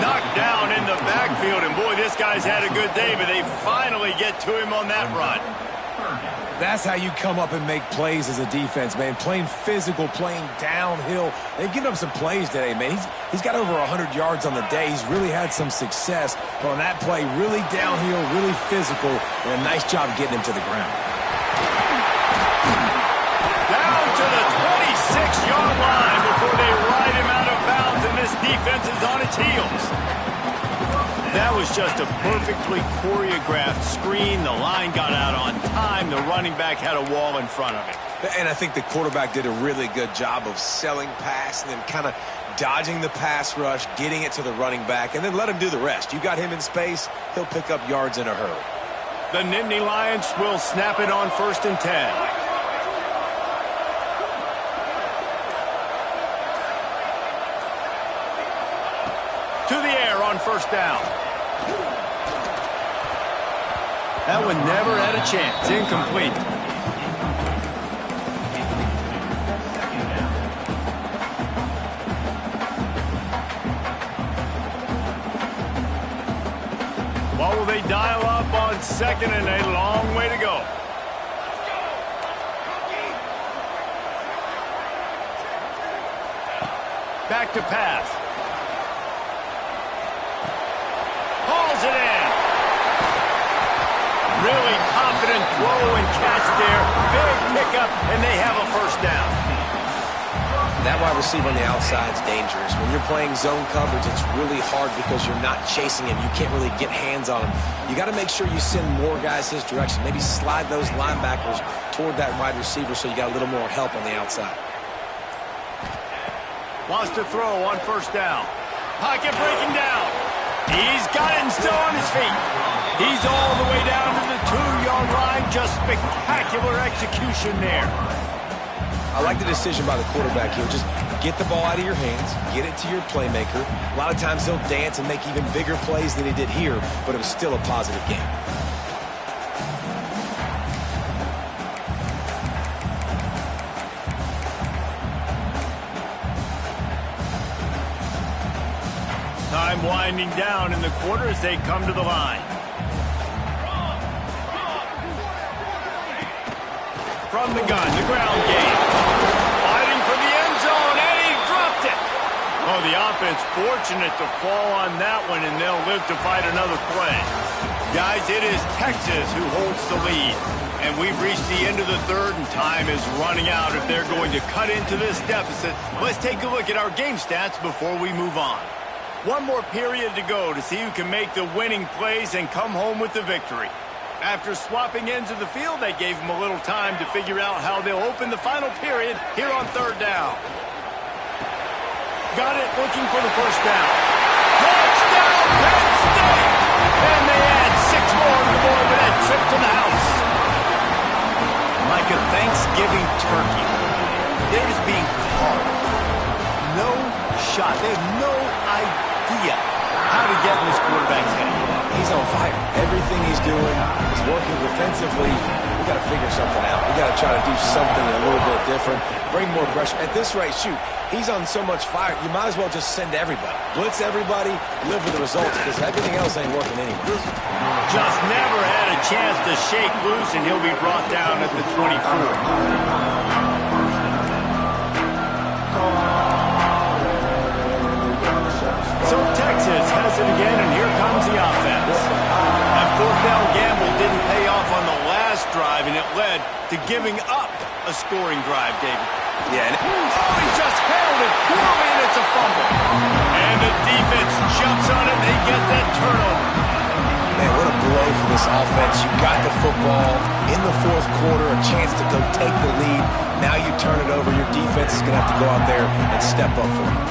Knocked down in the backfield, and boy, this guy's had a good day, but they finally get to him on that run. That's how you come up and make plays as a defense, man. Playing physical, playing downhill. They've given up some plays today, man. He's got over 100 yards on the day. He's really had some success. But on that play, really downhill, really physical, and a nice job getting him to the ground. Down to the 26-yard line before they ride him out of bounds, and this defense is on its heels. That was just a perfectly choreographed screen. The line got out on time. The running back had a wall in front of it. And I think the quarterback did a really good job of selling pass and then kind of dodging the pass rush, getting it to the running back, and then let him do the rest. You got him in space, he'll pick up yards in a hurry. The Nittany Lions will snap it on 1st and 10. To the air on 1st down. That one never had a chance. Incomplete. What will they dial up on 2nd and a long way to go? Back to pass. Hauls it in. Really confident throw and catch there. Big pickup, and they have a 1st down. That wide receiver on the outside is dangerous. When you're playing zone coverage, it's really hard because you're not chasing him. You can't really get hands on him. You got to make sure you send more guys his direction. Maybe slide those linebackers toward that wide receiver so you got a little more help on the outside. Wants to throw on 1st down. Pocket breaking down. He's got it and still on his feet. He's all the way down to the 2-yard line. Just spectacular execution there. I like the decision by the quarterback here. Just get the ball out of your hands, get it to your playmaker. A lot of times he'll dance and make even bigger plays than he did here, but it was still a positive game. Time winding down in the quarter as they come to the line. From the gun, the ground game. Fighting for the end zone, and he dropped it. Oh, the offense fortunate to fall on that one, and they'll live to fight another play. Guys, it is Texas who holds the lead. And we've reached the end of the 3rd, and time is running out if they're going to cut into this deficit. Let's take a look at our game stats before we move on. One more period to go to see who can make the winning plays and come home with the victory. After swapping ends of the field, they gave him a little time to figure out how they'll open the final period here on third down. Got it, looking for the first down. Touchdown, Penn State! And they add 6 more to the board with that trip to the house. Like a Thanksgiving turkey. They're just being carved. No shot. They have no idea how to get in this quarterback's head. He's on fire. Everything he's doing is working defensively. We got to figure something out. We got to try to do something a little bit different. Bring more pressure. At this rate, shoot, he's on so much fire, you might as well just send everybody. Blitz everybody, live with the results, because everything else ain't working anyway. Just never had a chance to shake loose, and he'll be brought down at the 24. So Texas has it again, and here comes the offense. That fourth down gamble didn't pay off on the last drive, and it led to giving up a scoring drive, David. Yeah. He just held it poorly, and it's a fumble. And the defense jumps on it. They get that turnover. Man, what a blow for this offense. You got the football in the fourth quarter, a chance to go take the lead. Now you turn it over. Your defense is going to have to go out there and step up for you.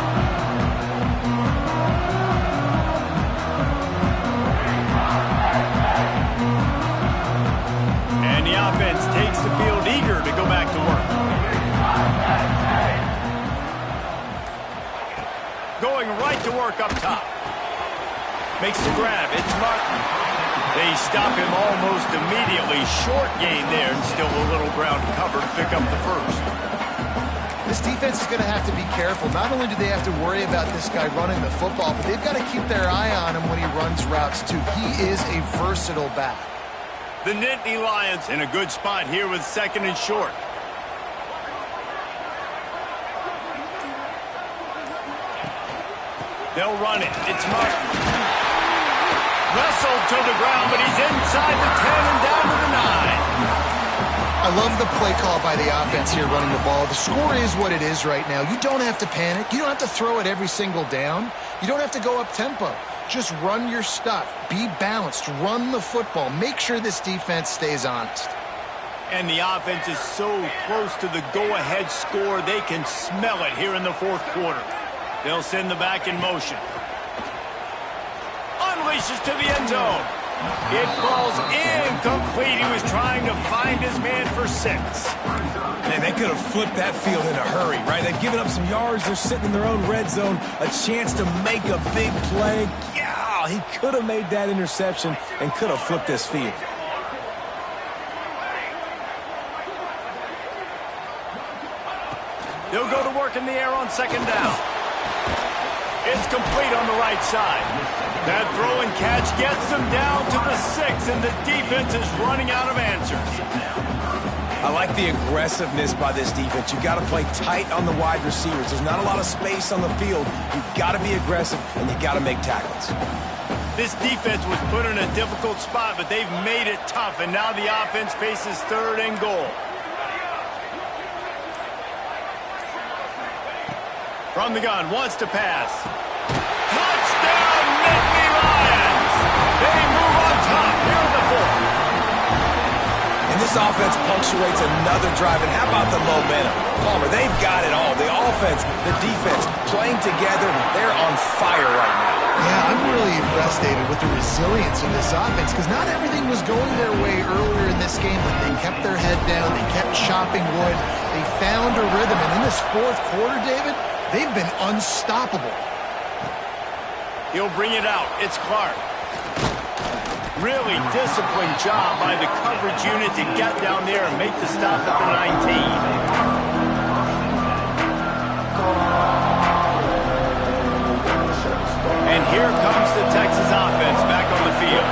And the offense takes the field eager to go back to work. Going right to work up top. Makes the grab. It's Martin. They stop him almost immediately. Short gain there, and still a little ground covered to pick up the first. This defense is going to have to be careful. Not only do they have to worry about this guy running the football, but they've got to keep their eye on him when he runs routes, too. He is a versatile back. The Nittany Lions in a good spot here with second and short. They'll run it. It's Martin. Wrestled to the ground, but he's inside the 10 and down to the 9. I love the play call by the offense here running the ball. The score is what it is right now. You don't have to panic. You don't have to throw it every single down. You don't have to go up tempo. Just run your stuff. Be balanced. Run the football. Make sure this defense stays honest. And the offense is so close to the go-ahead score, they can smell it here in the fourth quarter. They'll send the back in motion. Unleashes to the end zone. It falls incomplete. He was trying to find his man for 6. Man, they could have flipped that field in a hurry, right? They've given up some yards. They're sitting in their own red zone. A chance to make a big play. Yeah, he could have made that interception and could have flipped this field. They'll go to work in the air on second down. It's complete on the right side. That throw and catch gets them down to the 6, and the defense is running out of answers. I like the aggressiveness by this defense. You got to play tight on the wide receivers. There's not a lot of space on the field. You've got to be aggressive, and you got to make tackles. This defense was put in a difficult spot, but they've made it tough, and now the offense faces third and goal. From the gun, wants to pass. Touchdown, Nittany Lions! They move on top here in the fourth. And this offense punctuates another drive. And how about the momentum? Palmer, they've got it all. The offense, the defense, playing together. They're on fire right now. Yeah, I'm really impressed, David, with the resilience of this offense, because not everything was going their way earlier in this game, but they kept their head down. They kept chopping wood. They found a rhythm. And in this fourth quarter, David, they've been unstoppable. He'll bring it out. It's Clark. Really disciplined job by the coverage unit to get down there and make the stop at the 19. And here comes the Texas offense back on the field.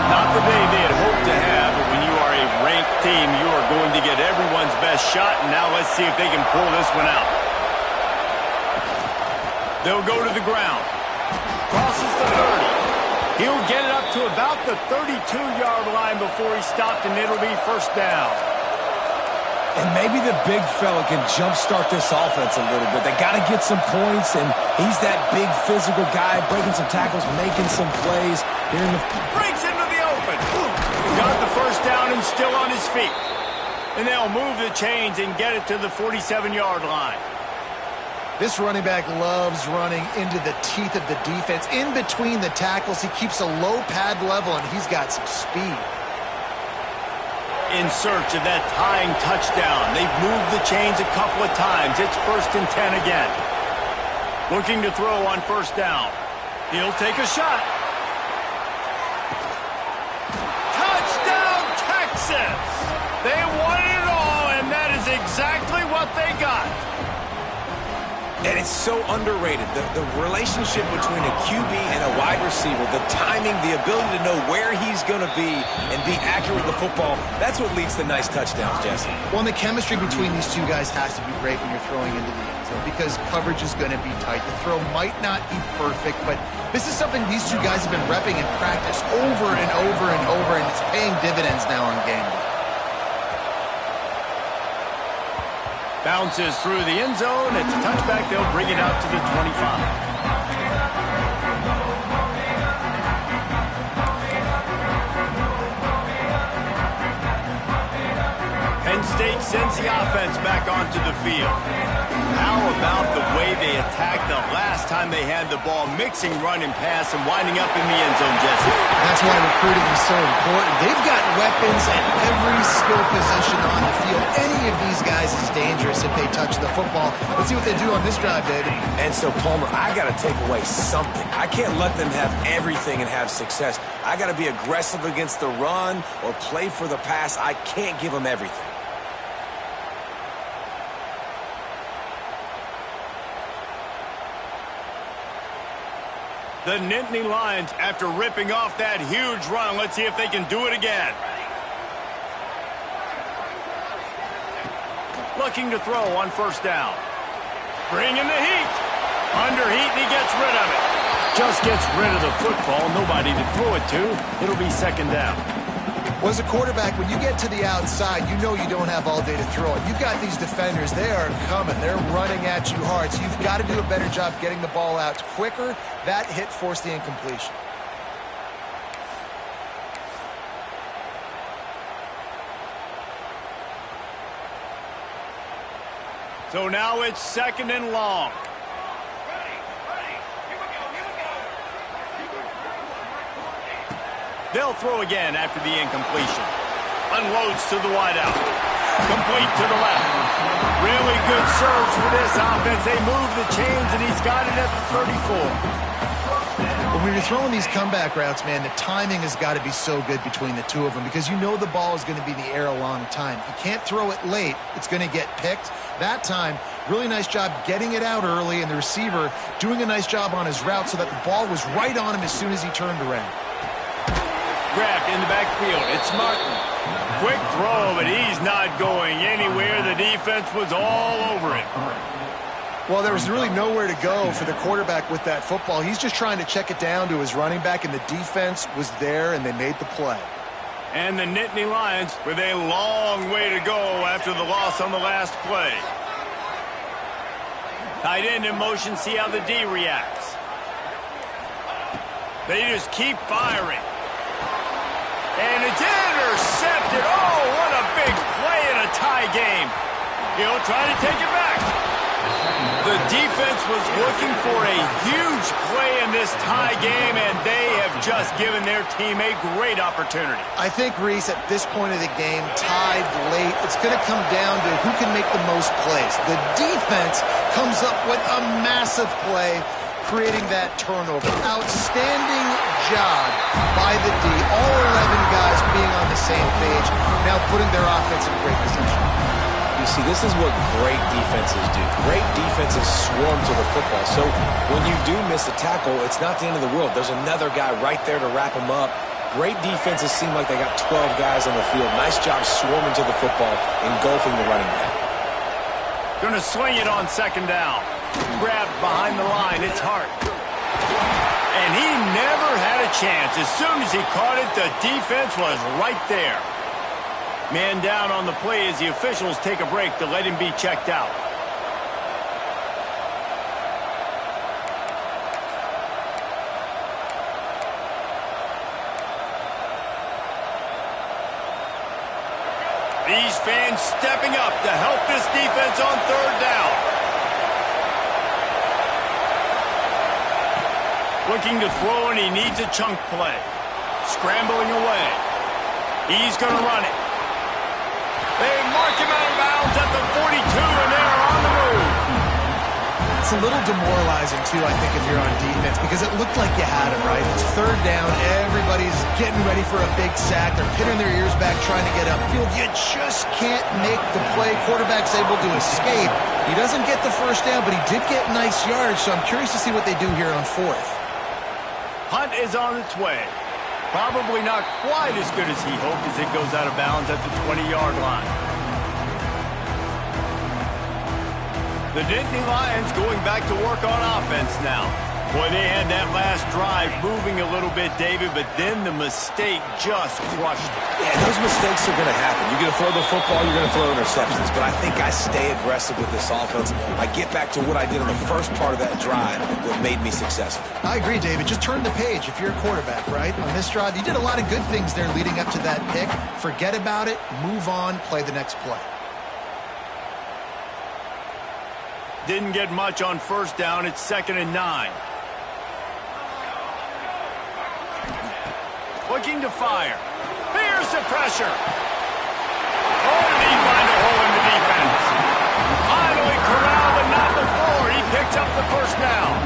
Not the day they had hoped to have, but when you are a ranked team, you are going to get everyone's best shot. And now let's see if they can pull this one out. They'll go to the ground. Crosses the 30. He'll get it up to about the 32-yard line before he stopped, and it'll be first down. And maybe the big fella can jumpstart this offense a little bit. They got to get some points, and he's that big physical guy, breaking some tackles, making some plays here in the... Breaks into the open. Got the first and still on his feet. And they'll move the chains and get it to the 47-yard line. This running back loves running into the teeth of the defense. In between the tackles, he keeps a low pad level, and he's got some speed. In search of that tying touchdown. They've moved the chains a couple of times. It's 1st and 10 again. Looking to throw on 1st down. He'll take a shot. Touchdown, Texas! They wanted it all, and that is exactly what they got. And it's so underrated. The relationship between a QB and a wide receiver, the timing, the ability to know where he's going to be and be accurate with the football, that's what leads to nice touchdowns, Jesse. Well, and the chemistry between these two guys has to be great when you're throwing into the end zone because coverage is going to be tight. The throw might not be perfect, but this is something these two guys have been repping in practice over and over and over, and it's paying dividends now on game day. Bounces through the end zone. It's a touchback. They'll bring it out to the 25. Penn State sends the offense back onto the field. How about the way they attacked the last time they had the ball, mixing run and pass and winding up in the end zone, Jesse? That's why recruiting is so important. They've got weapons at every skill position on the field. Any of these guys is dangerous if they touch the football. Let's see what they do on this drive, David. And so, Palmer, I got to take away something. I can't let them have everything and have success. I got to be aggressive against the run or play for the pass. I can't give them everything. The Nittany Lions, after ripping off that huge run, let's see if they can do it again. Looking to throw on 1st down. Bringing the heat. Under heat, and he gets rid of it. Just gets rid of the football. Nobody to throw it to. It'll be 2nd down. Well, as a quarterback, when you get to the outside, you know you don't have all day to throw it. You've got these defenders. They are coming. They're running at you hard. So you've got to do a better job getting the ball out quicker. That hit forced the incompletion. So now it's 2nd and long. They'll throw again after the incompletion. Unloads to the wideout. Complete to the left. Really good serves for this offense. They move the chains, and he's got it at the 34. But when you're throwing these comeback routes, man, the timing has got to be so good between the two of them because you know the ball is going to be in the air a long time. You can't throw it late. It's going to get picked. That time, really nice job getting it out early, and the receiver doing a nice job on his route so that the ball was right on him as soon as he turned around. Grabbed in the backfield. It's Martin. Quick throw, but he's not going anywhere. The defense was all over it. Well, there was really nowhere to go for the quarterback with that football. He's just trying to check it down to his running back, and the defense was there, and they made the play. And the Nittany Lions with a long way to go after the loss on the last play. Tight end in motion, see how the D reacts. They just keep firing. And it's intercepted. Oh, what a big play in a tie game. He'll try to take it back. The defense was looking for a huge play in this tie game, and they have just given their team a great opportunity. I think, Reese, at this point of the game, tied late, it's going to come down to who can make the most plays. The defense comes up with a massive play, creating that turnover. Outstanding job by the D. All 11 guys being on the same page, now putting their offense in great position. You see, this is what great defenses do. Great defenses swarm to the football. So when you do miss a tackle, it's not the end of the world. There's another guy right there to wrap him up. Great defenses seem like they got 12 guys on the field. Nice job swarming to the football, engulfing the running back. Gonna swing it on 2nd down. Grabbed behind the line. It's Hart. And he never had a chance. As soon as he caught it, the defense was right there. Man down on the play as the officials take a break to let him be checked out. These fans stepping up to help this defense on third down. Looking to throw, and he needs a chunk play. Scrambling away. He's going to run it. They mark him out of bounds at the 42, and they're on the move. It's a little demoralizing, too, I think, if you're on defense, because it looked like you had him, right? It's third down. Everybody's getting ready for a big sack. They're pinning their ears back, trying to get upfield. You just can't make the play. Quarterback's able to escape. He doesn't get the first down, but he did get nice yardage, so I'm curious to see what they do here on fourth. Hunt is on its way. Probably not quite as good as he hoped as it goes out of bounds at the 20-yard line. The Nittany Lions going back to work on offense now. Boy, they had that last drive moving a little bit, David, but then the mistake just crushed it. Yeah, those mistakes are going to happen. You're going to throw the football, you're going to throw interceptions, but I think I stay aggressive with this offense. I get back to what I did in the first part of that drive that made me successful. I agree, David. Just turn the page if you're a quarterback, right? On this drive, you did a lot of good things there leading up to that pick. Forget about it, move on, play the next play. Didn't get much on first down. It's 2nd and 9. Looking to fire. Here's the pressure. Oh, did he find a hole in the defense? Finally corralled, but not before. He picked up the first down.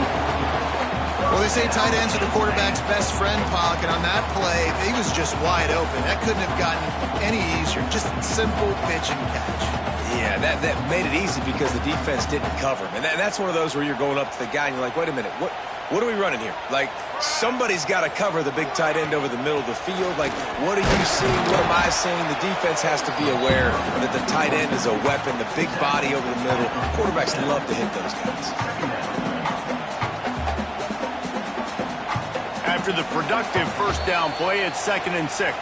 Well, they say tight ends are the quarterback's best friend, Pollock, and on that play, he was just wide open. That couldn't have gotten any easier. Just simple pitch and catch. Yeah, that made it easy because the defense didn't cover him. And that's one of those where you're going up to the guy and you're like, wait a minute, what are we running here? Like, somebody's got to cover the big tight end over the middle of the field. Like, what are you seeing? What am I seeing? The defense has to be aware that the tight end is a weapon, the big body over the middle. Quarterbacks love to hit those guys. After the productive first down play, it's 2nd and 6.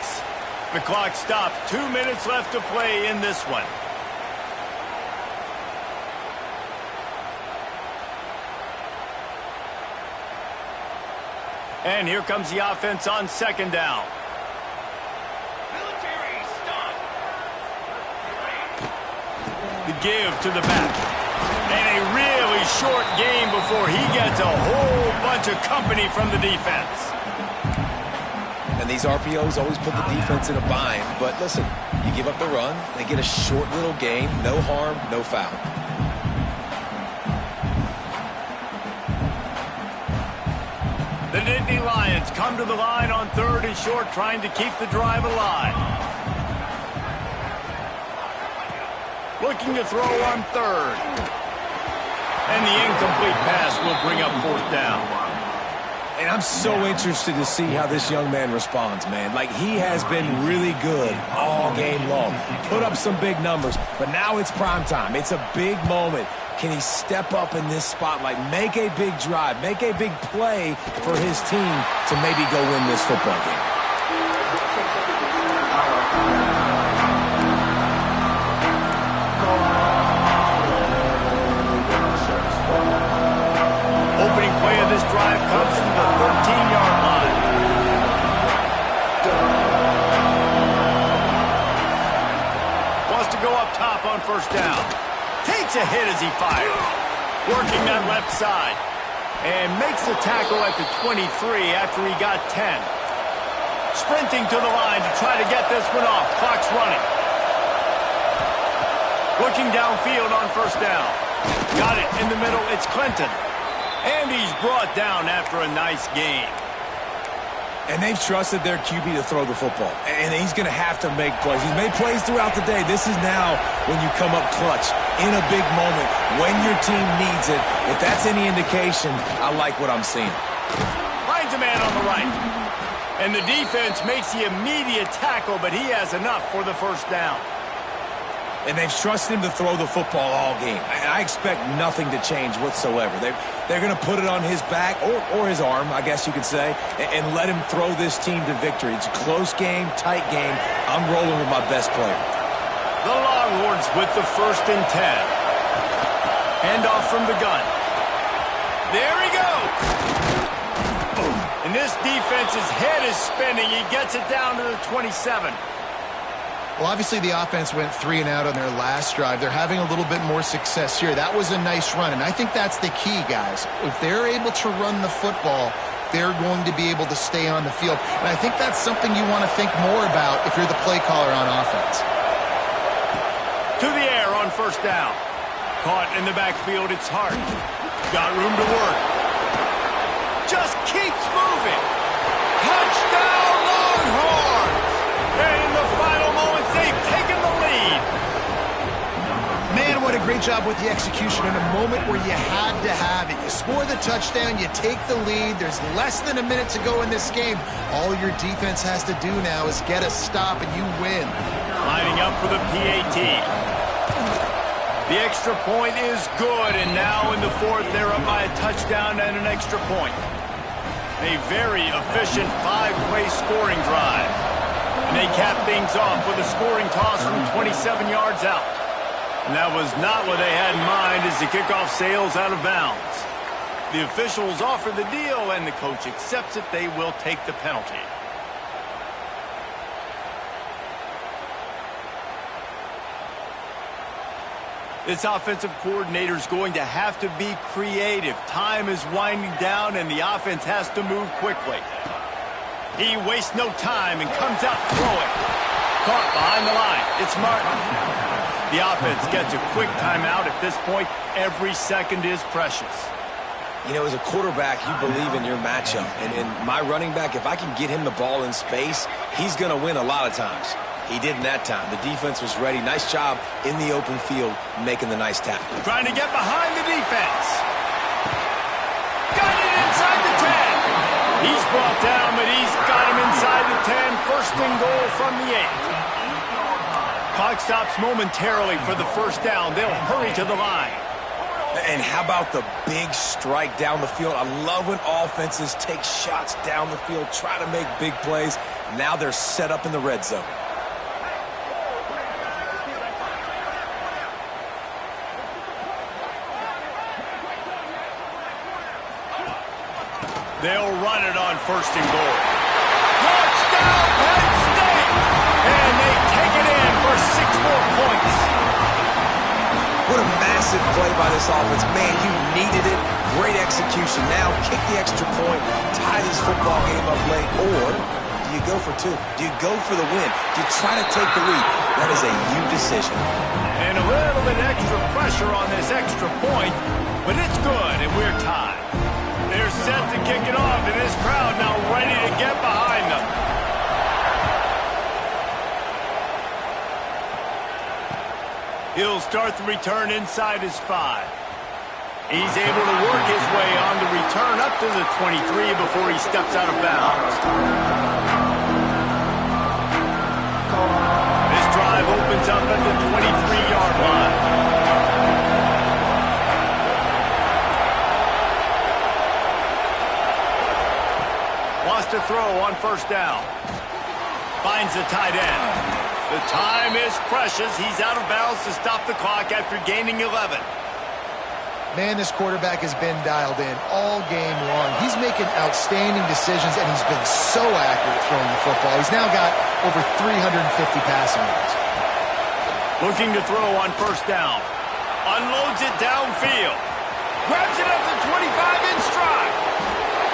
The clock stopped. 2 minutes left to play in this one. And here comes the offense on 2nd down. The give to the back. And a really short game before he gets a whole bunch of company from the defense. And these RPOs always put the defense in a bind. But listen, you give up the run, they get a short little game, no harm, no foul. The Nittany Lions come to the line on 3rd and short, trying to keep the drive alive. Looking to throw on 3rd. And the incomplete pass will bring up 4th down. And I'm so interested to see how this young man responds, man. Like, he has been really good all game long. Put up some big numbers, but now it's prime time. It's a big moment. Can he step up in this spotlight, make a big drive, make a big play for his team to maybe go win this football game? Opening play of this drive comes from the 13-yard line. Wants to go up top on first down. Takes a hit as he fires. Working that left side. And makes the tackle at the 23 after he got 10. Sprinting to the line to try to get this one off. Clock's running. Looking downfield on first down. Got it in the middle. It's Clinton. And he's brought down after a nice game. And they've trusted their QB to throw the football. And he's going to have to make plays. He's made plays throughout the day. This is now when you come up clutch in a big moment when your team needs it. If that's any indication, I like what I'm seeing. Finds a man on the right. And the defense makes the immediate tackle, but he has enough for the first down. And they've trusted him to throw the football all game. I expect nothing to change whatsoever. They're going to put it on his back, or his arm, I guess you could say, and let him throw this team to victory. It's a close game, tight game. I'm rolling with my best player. The Longhorns with the 1st and 10. Handoff from the gun. There he goes. And this defense's head is spinning. He gets it down to the 27. Well, obviously the offense went 3 and out on their last drive. They're having a little bit more success here. That was a nice run, and I think that's the key, guys. If they're able to run the football, they're going to be able to stay on the field. And I think that's something you want to think more about if you're the play caller on offense. To the air on first down. Caught in the backfield, it's Hart. Got room to work. Just keeps moving. Touchdown, Longhorns! And in the final moments, they've taken the lead. Man, what a great job with the execution in a moment where you had to have it. You score the touchdown, you take the lead. There's less than a minute to go in this game. All your defense has to do now is get a stop, and you win. Lining up for the PAT. The extra point is good, and now in the fourth, they're up by a touchdown and an extra point. A very efficient 5-play scoring drive. And they cap things off with a scoring toss from 27 yards out. And that was not what they had in mind as the kickoff sails out of bounds. The officials offer the deal, and the coach accepts it. They will take the penalty. This offensive coordinator is going to have to be creative. Time is winding down, and the offense has to move quickly. He wastes no time and comes out throwing. Caught behind the line. It's Martin. The offense gets a quick timeout at this point. Every second is precious. You know, as a quarterback, you believe in your matchup. And in my running back, if I can get him the ball in space, he's going to win a lot of times. He did in that time. The defense was ready. Nice job in the open field making the nice tackle. Trying to get behind the defense. Got it inside the 10. He's brought down, but he's got him inside the 10. First and goal from the 8. Clock stops momentarily for the first down. They'll hurry to the line. And how about the big strike down the field? I love when offenses take shots down the field, try to make big plays. Now they're set up in the red zone. They'll run it on first and goal. Touchdown, Penn State! And they take it in for 6 more points. What a massive play by this offense. Man, you needed it. Great execution. Now kick the extra point, tie this football game up late, or do you go for 2? Do you go for the win? Do you try to take the lead? That is a you decision. And a little bit extra pressure on this extra point, but it's good, and we're tied. They're set to kick it off, and this crowd now ready to get behind them. He'll start the return inside his 5. He's able to work his way on the return up to the 23 before he steps out of bounds. This drive opens up at the 23-yard line. Wants to throw on first down. Finds the tight end. The time is precious. He's out of bounds to stop the clock after gaining 11. Man, this quarterback has been dialed in all game long. He's making outstanding decisions, and he's been so accurate throwing the football. He's now got over 350 passing yards. Looking to throw on first down. Unloads it downfield. Grabs it at the 25 in stride.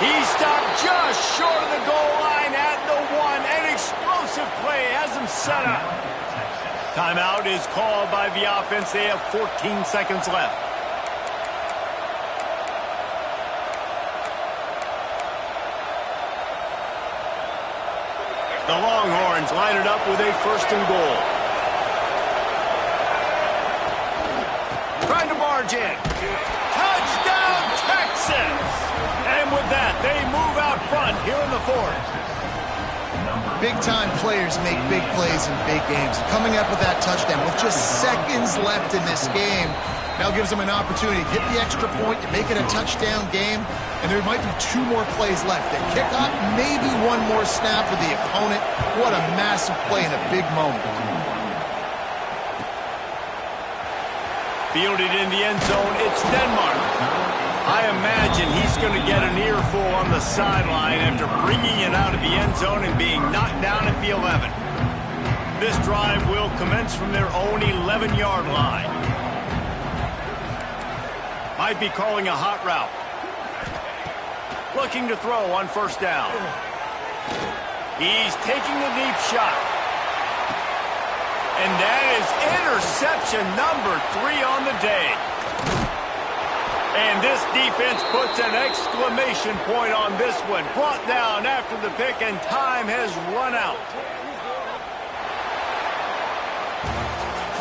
He stopped just short of the goal line at the 1. An explosive play has him set up. Timeout is called by the offense. They have 14 seconds left. The Longhorns line it up with a first and goal. Trying to barge in. Touchdown, Texas! And with that, they move out front here in the 4th. Big-time players make big plays in big games. Coming up with that touchdown with just seconds left in this game now gives them an opportunity to hit the extra point, to make it a touchdown game, and there might be 2 more plays left. They kick off, maybe 1 more snap for the opponent. What a massive play in a big moment. Fielded in the end zone, it's Denmark. I imagine he's going to get an earful on the sideline after bringing it out of the end zone and being knocked down at the 11. This drive will commence from their own 11-yard line. Might be calling a hot route. Looking to throw on first down. He's taking the deep shot. And that is interception number 3 on the day. And this defense puts an exclamation point on this one. Brought down after the pick, and time has run out.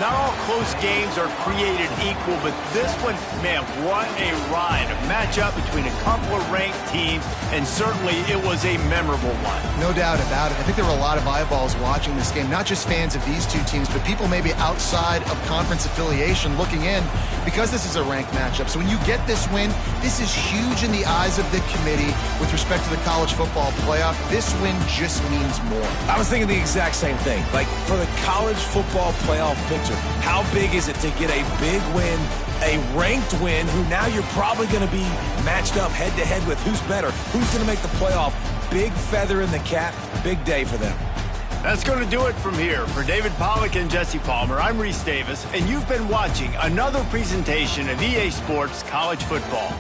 Not all close games are created equal, but this one, man, what a ride. A matchup between a couple of ranked teams, and certainly it was a memorable one. No doubt about it. I think there were a lot of eyeballs watching this game, not just fans of these two teams, but people maybe outside of conference affiliation looking in because this is a ranked matchup. So when you get this win, this is huge in the eyes of the committee with respect to the college football playoff. This win just means more. I was thinking the exact same thing. Like, for the college football playoff picture, how big is it to get a big win, a ranked win, who now you're probably going to be matched up head-to-head with who's better, who's going to make the playoff. Big feather in the cap, big day for them. That's going to do it from here. For David Pollack and Jesse Palmer, I'm Reese Davis, and you've been watching another presentation of EA Sports College Football.